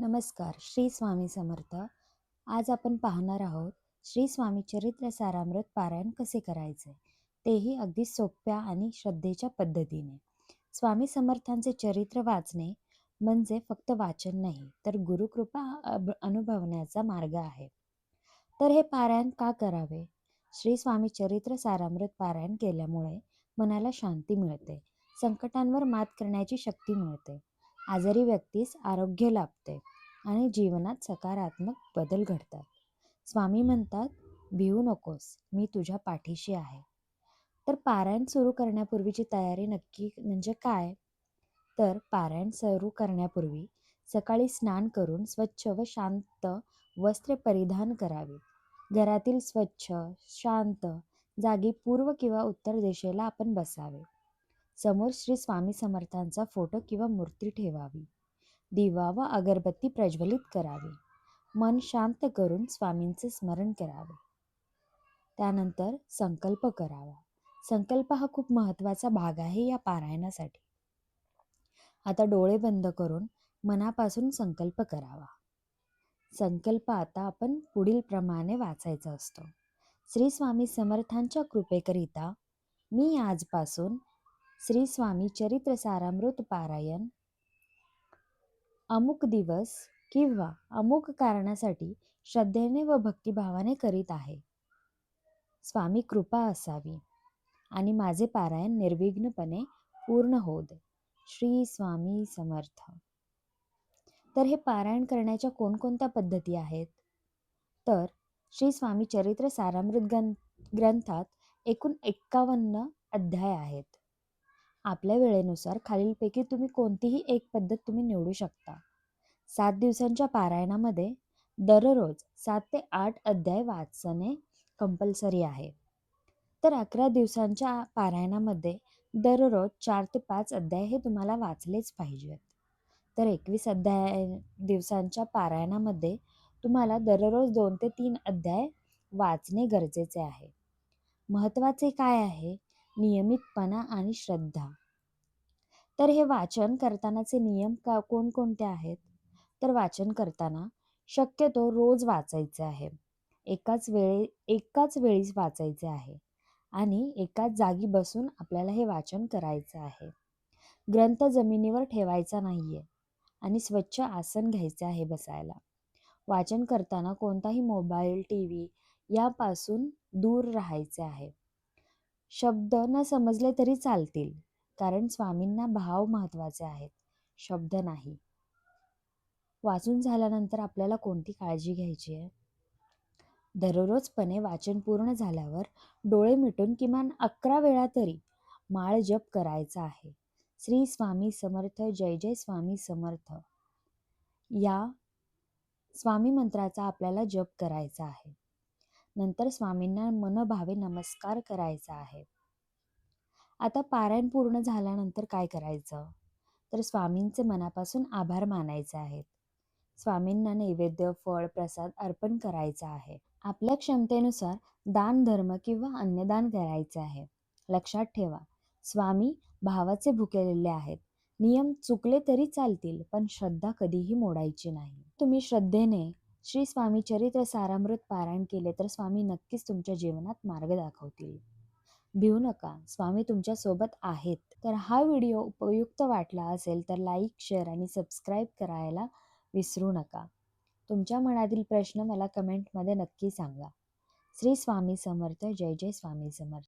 नमस्कार. श्री स्वामी समर्थ. आज आपण पाहणार आहोत श्री स्वामी चरित्र सारामृत पारायण कसे करायचे, तेही अगदी सोप्या आणि श्रद्धेच्या पद्धतीने. स्वामी समर्थांचे चरित्र वाचणे म्हणजे फक्त वाचन नाही, तर गुरुकृपा अनुभवण्याचा मार्ग आहे. तर हे पारायण का करावे? श्री स्वामी चरित्र सारामृत पारायण केल्यामुळे मनाला शांती मिळते, संकटांवर मात करण्याची शक्ती मिळते, आजारी व्यक्तीस आरोग्य लाभते आणि जीवनात सकारात्मक बदल घडतात. स्वामी म्हणतात, भिवू नकोस, मी तुझ्या पाठीशी आहे. तर पारायण सुरू करण्यापूर्वीची तयारी नक्की म्हणजे काय? तर पारायण सुरू करण्यापूर्वी सकाळी स्नान करून स्वच्छ व शांत वस्त्रे परिधान करावी. घरातील स्वच्छ, शांत जागी पूर्व किंवा उत्तर दिशेला आपण बसावे. समोर श्री स्वामी समर्थांचा फोटो किंवा मूर्ती ठेवावी. दिवा व अगरबत्ती प्रज्वलित करावी. मन शांत करून स्वामींचे स्मरण करावे. त्यानंतर संकल्प करावा. संकल्प हा खूप महत्त्वाचा भाग आहे या पारायणासाठी. आता डोळे बंद करून मनापासून संकल्प करावा. संकल्प आता आपण पुढील प्रमाणे वाचायचा असतो. श्री स्वामी समर्थांच्या कृपेकरिता मी आजपासून श्री स्वामी चरित्र सारामृत पारायण अमुक दिवस किंवा अमुक कारणासाठी श्रद्धेने व भक्तिभावाने करीत आहे. स्वामी कृपा असावी आणि माझे पारायण निर्विघ्नपणे पूर्ण होऊ दे. श्री स्वामी समर्थ. तर हे पारायण करण्याच्या कोणकोणत्या पद्धती आहेत? तर श्री स्वामी चरित्र सारामृत ग्रंथात एकूण 51 अध्याय आहेत. आपल्या वेळेनुसार खालीलपैकी तुम्ही कोणतीही एक पद्धत तुम्ही निवडू शकता. 7 दिवसांच्या पारायणामध्ये दररोज 7 ते 8 अध्याय वाचणे कंपल्सरी आहे. तर 11 दिवसांच्या पारायणामध्ये दररोज 4 ते 5 अध्याय हे तुम्हाला वाचलेच पाहिजेत. तर 21 दिवसांच्या पारायणामध्ये तुम्हाला दररोज 2 ते 3 अध्याय वाचणे गरजेचे आहे. महत्त्वाचे काय आहे? नियमितपणा आणि श्रद्धा. तर हे वाचन करतानाचे नियम कोणकोणते आहेत? तर वाचन करताना शक्यतो रोज वाचायचे आहे. एकाच वेळी वाचायचे आहे आणि एकाच जागी बसून आपल्याला हे वाचन करायचं आहे. ग्रंथ जमिनीवर ठेवायचा नाहीये आणि स्वच्छ आसन घ्यायचे आहे बसायला. वाचन करताना कोणताही मोबाईल, टीव्ही यापासून दूर राहायचे आहे. शब्द न समजले तरी चालतील, कारण स्वामींना भाव महत्त्वाचे आहेत, शब्द नाही. वाचून झाल्यानंतर आपल्याला कोणती काळजी घ्यायची आहे? दररोजपणे वाचन पूर्ण झाल्यावर डोळे मिटून किमान 11 वेळा तरी माळ जप करायचा आहे. श्री स्वामी समर्थ, जय जय स्वामी समर्थ या स्वामी मंत्राचा आपल्याला जप करायचा आहे. नंतर स्वामींना मनभावे नमस्कार करायचा आहे. आता पारायण पूर्ण झाल्यानंतर काय करायचं? तर स्वामींचे मनापासून आभार मानायचे आहेत. स्वामींना नैवेद्य, फळ, प्रसाद अर्पण करायचा आहे. आपल्या क्षमतेनुसार दान, धर्म किंवा अन्नदान करायचे आहे. लक्षात ठेवा, स्वामी भावाचे भुकेलेले आहेत. नियम चुकले तरी चालतील, पण श्रद्धा कधीही मोडायची नाही. तुम्ही श्रद्धेने श्री स्वामी चरित्र सारामृत पारायण केले तर स्वामी नक्कीच तुमच्या जीवनात मार्ग दाखवतील. भिवू नका, स्वामी तुमच्या सोबत आहेत. तर हा व्हिडिओ उपयुक्त वाटला असेल तर लाईक, शेअर आणि सबस्क्राईब करायला विसरू नका. तुमच्या मनातील प्रश्न मला कमेंटमध्ये नक्की सांगा. श्री स्वामी समर्थ, जय जय स्वामी समर्थ.